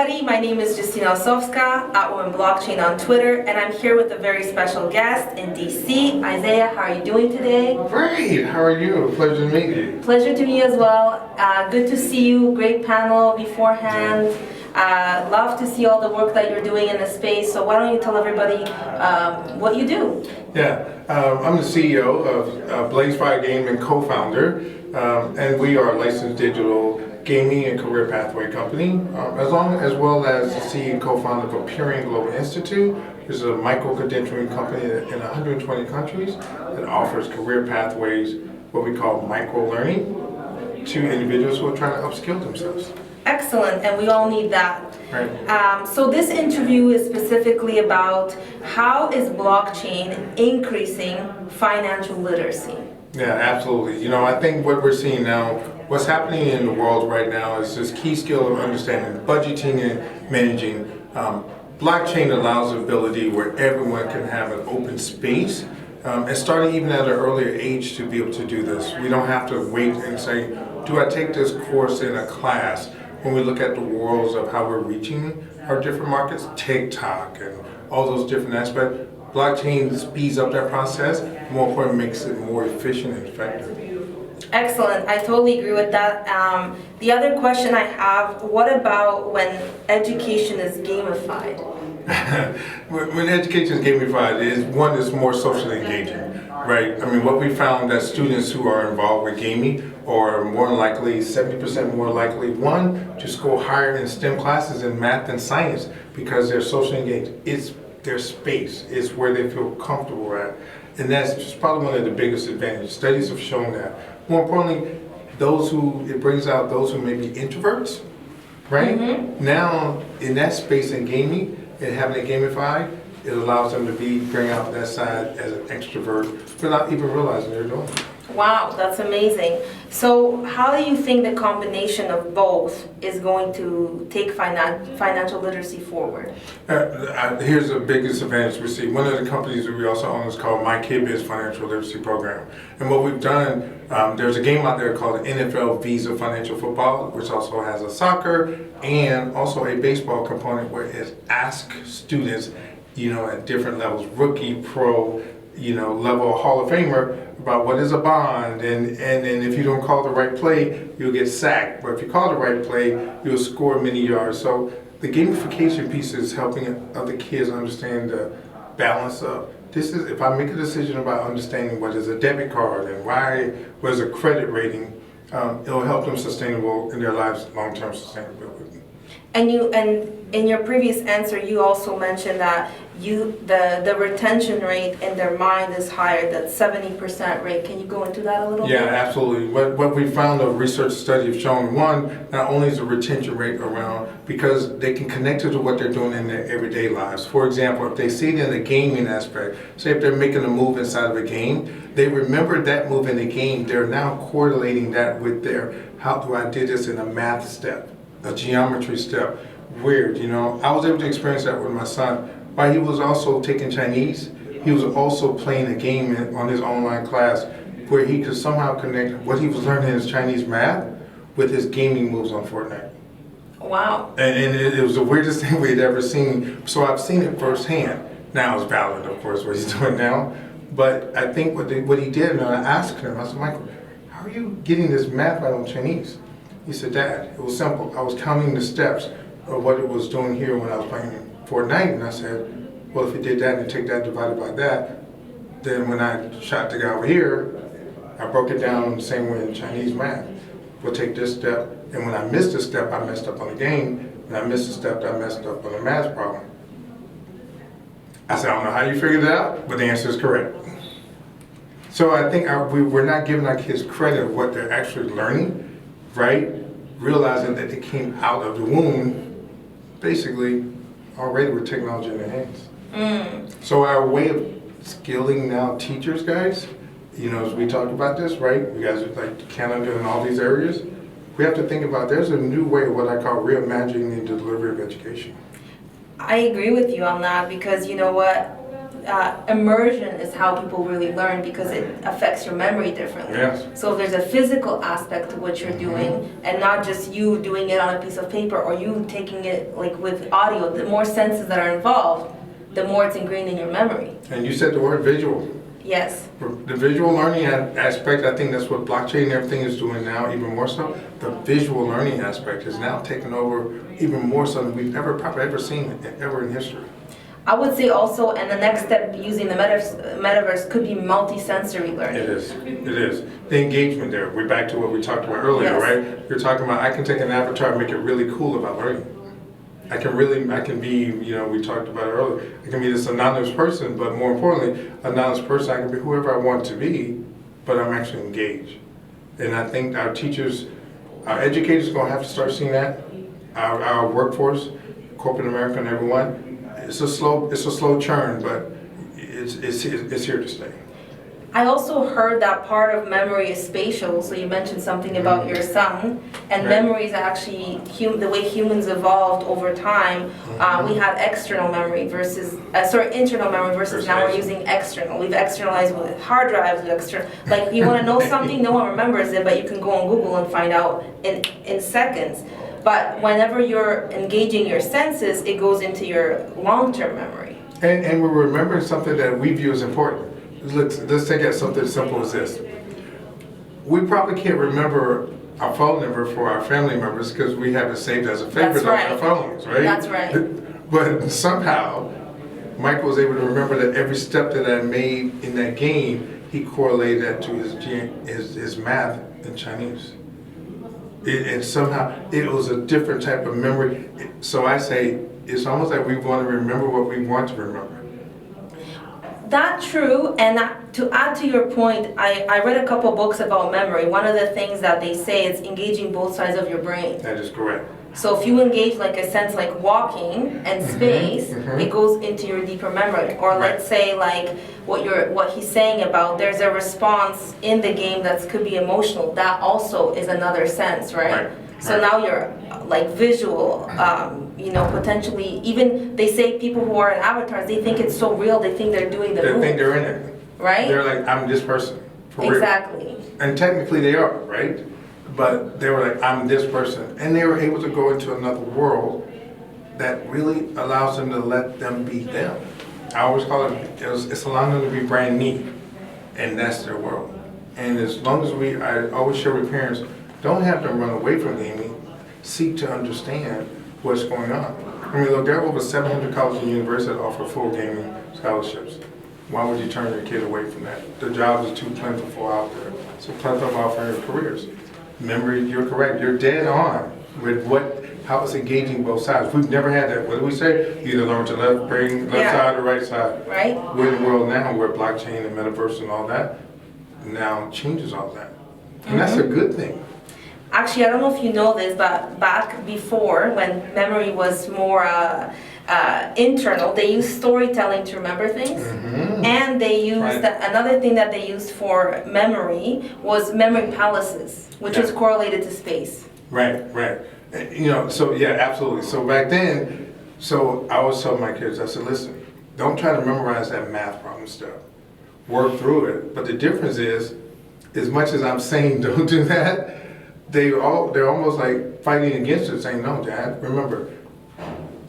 My name is Justyna Osowska at Women Blockchain on Twitter, and I'm here with a very special guest in DC. Isiah, how are you doing today? Great, how are you? Pleasure to meet you. Pleasure to me as well. Good to see you. Great panel beforehand. Love to see all the work that you're doing in the space. So why don't you tell everybody what you do? Yeah, I'm the CEO of BlazeFire Game and co-founder, and we are a licensed digital gaming and career pathway company, as well as the CEO and co-founder of Appearing Global Institute, which is a micro-credentialing company in 120 countries that offers career pathways, what we call micro-learning, to individuals who are trying to upskill themselves. Excellent, and we all need that. Right. So this interview is specifically about how is blockchain increasing financial literacy? Yeah, absolutely. You know, I think what we're seeing now, what's happening in the world right now is this key skill of understanding budgeting and managing. Blockchain allows the ability where everyone can have an open space and starting even at an earlier age to be able to do this. We don't have to wait and say, do I take this course in a class? When we look at the worlds of how we're reaching our different markets, TikTok and all those different aspects, blockchain speeds up that process, more importantly, makes it more efficient and effective. Excellent, I totally agree with that. The other question I have, what about when education is gamified? When education is gamified, is more socially engaging, right? I mean, what we found that students who are involved with gaming are more likely, 70% more likely, one, to score higher in STEM classes in math and science because they're socially engaged. It's their space, it's where they feel comfortable at. And that's just probably one of the biggest advantages. Studies have shown that. More importantly, it brings out those who may be introverts, right? Mm-hmm. Now, in that space in gaming, and having it gamified, it allows them to bring out that side as an extrovert without even realizing they're doing it. Wow, that's amazing. So how do you think the combination of both is going to take financial literacy forward? Here's the biggest advantage we see. One of the companies that we also own is called My KidBiz Financial Literacy Program. And what we've done, there's a game out there called NFL Visa Financial Football, which also has a soccer and also a baseball component where it asks students, at different levels, rookie, pro, level Hall of Famer, about what is a bond, and if you don't call the right play, you'll get sacked. But if you call the right play, you'll score many yards. So the gamification piece is helping other kids understand the balance of if I make a decision about understanding what is a debit card and what is a credit rating, it'll help them sustainable in their lives, long-term sustainability. And in your previous answer, you also mentioned that the retention rate in their mind is higher, that 70% rate. Can you go into that a little bit? Yeah, absolutely. What we found, a research study have shown, one, not only is the retention rate around, because they can connect it to what they're doing in their everyday lives. For example, if they see it in the gaming aspect, say if they're making a move inside of a game, they remember that move in the game, they're now correlating that with I did this in a math step, a geometry step. Weird, I was able to experience that with my son. While he was also taking Chinese, he was also playing a game on his online class where he could somehow connect what he was learning in his Chinese math with his gaming moves on Fortnite. Wow. And it was the weirdest thing we'd ever seen. So I've seen it firsthand. Now it's valid, of course, what he's doing now. But I think what he did, and I asked him, I said, Michael, how are you getting this math right on Chinese? He said, Dad, it was simple. I was counting the steps of what it was doing here when I was playing Fortnite, and I said, well, if you did that and take that divided by that, then when I shot the guy over here, I broke it down the same way in Chinese math. We'll take this step, and when I missed a step, I messed up on the game. When I missed a step, I messed up on the math problem. I said, I don't know how you figured it out, but the answer is correct. So I think we're not giving our kids credit of what they're actually learning, right? Realizing that they came out of the womb basically already with technology in their hands. So our way of skilling now teachers, guys, as we talk about this, right? You guys are like Canada and all these areas. We have to think about there's a new way of what I call reimagining the delivery of education. I agree with you on that because you know what? immersion is how people really learn because it affects your memory differently. Yes. So if there's a physical aspect to what you're doing and not just you doing it on a piece of paper or you taking it like with audio, the more senses that are involved, the more it's ingrained in your memory. And you said the word visual. Yes. The visual learning aspect, I think that's what blockchain and everything is doing now, even more so. The visual learning aspect is now taking over even more so than we've probably ever seen ever in history. I would say also, and the next step using the metaverse could be multi-sensory learning. It is. It is. The engagement there. We're back to what we talked about earlier, Yes. right? You're talking about I can take an avatar and make it really cool about learning. I can be, we talked about it earlier, I can be this anonymous person, but more importantly, anonymous person, I can be whoever I want to be, but I'm actually engaged. And I think our teachers, our educators are going to have to start seeing that. Our workforce, corporate America and everyone, it's a slow churn, but it's here to stay. I also heard that part of memory is spatial, so you mentioned something about your son, and Right. memory is actually the way humans evolved over time. We had external memory versus, internal memory versus now we're using external. We've externalized with hard drives, like you want to know something, no one remembers it, but you can go on Google and find out in seconds. But whenever you're engaging your senses, it goes into your long-term memory. And we're remembering something that we view as important. Let's take it something as simple as this. We probably can't remember our phone number for our family members because we have it saved as a favorite on our phones, right? That's right. But somehow, Michael was able to remember that every step that I made in that game, he correlated that to his math in Chinese. And somehow, it was a different type of memory. So I say, it's almost like we want to remember what we want to remember. That's true, and to add to your point, I read a couple books about memory. One of the things that they say is engaging both sides of your brain. That is correct. So if you engage like a sense like walking and space, it goes into your deeper memory. Or let's say like what he's saying about there's a response in the game that could be emotional. That also is another sense, right? So now you're like visual, potentially, even they say people who are in avatars, they think it's so real, they think they're doing the move. They think they're in it. Right? They're like, I'm this person, for real. Exactly. And technically they are, right? But they were like, I'm this person. And they were able to go into another world that really allows them to let them be them. I always call it's allowing them to be brand new. And that's their world. And as long as I always share with parents, don't have them run away from gaming, seek to understand what's going on. I mean, look, there are over 700 colleges and universities that offer full gaming scholarships. Why would you turn your kid away from that? The jobs are too plentiful out there. So plentiful of offering careers. Memory, you're correct. You're dead on with how it's engaging both sides. We've never had that. What do we say? You either learn to left brain, left side or right side. Right. We're in a world now where blockchain and metaverse and all that now changes all that. And that's a good thing. Actually, I don't know if you know this, but back before, when memory was more internal, they used storytelling to remember things. And they used, another thing that they used for memory was memory palaces, which is correlated to space. Right. So yeah, absolutely. So back then, I always tell my kids, I said, listen, don't try to memorize that math problem stuff. Work through it. But the difference is, as much as I'm saying don't do that, they're almost like fighting against it, saying, no, Dad, remember,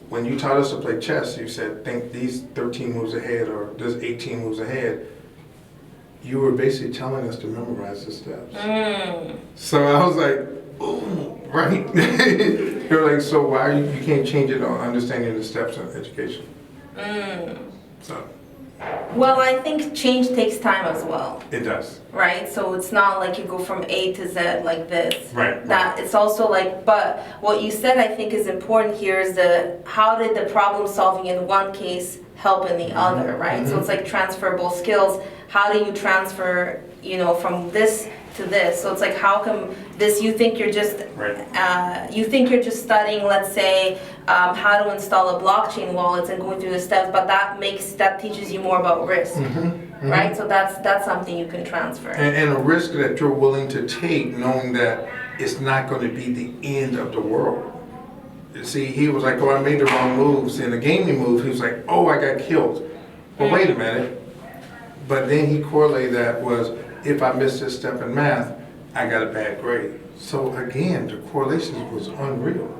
when you taught us to play chess, you said, think these 13 moves ahead or this 18 moves ahead. You were basically telling us to memorize the steps. So I was like, oh, right. They're like, so why you can't change it on understanding the steps in education? So. Well, I think change takes time as well. It does. Right? So it's not like you go from A to Z like this. Right. That it's also like, but what you said I think is important here is how did the problem solving in one case help in the other, right? So it's like transferable skills. How do you transfer, from this to this? So it's like, how come this, you think you're just studying, let's say, how to install a blockchain wallet and going through the steps, but that teaches you more about risk, right? So that's something you can transfer. And a risk that you're willing to take, knowing that it's not going to be the end of the world. You see, he was like, oh, I made the wrong moves. In a gaming move, he was like, oh, I got killed. But wait a minute. But then he correlated that was, if I missed this step in math, I got a bad grade. So again, the correlation was unreal.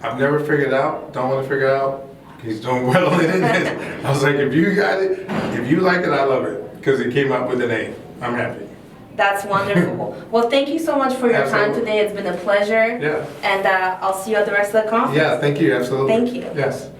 I've never figured it out, don't want to figure it out. He's doing well in it. I was like, if you got it, if you like it, I love it. Because it came up with an A. I'm happy. That's wonderful. Well, thank you so much for your time Absolutely. today. It's been a pleasure. Yeah. And I'll see you at the rest of the conference. Yeah, thank you, absolutely. Thank you. Yes.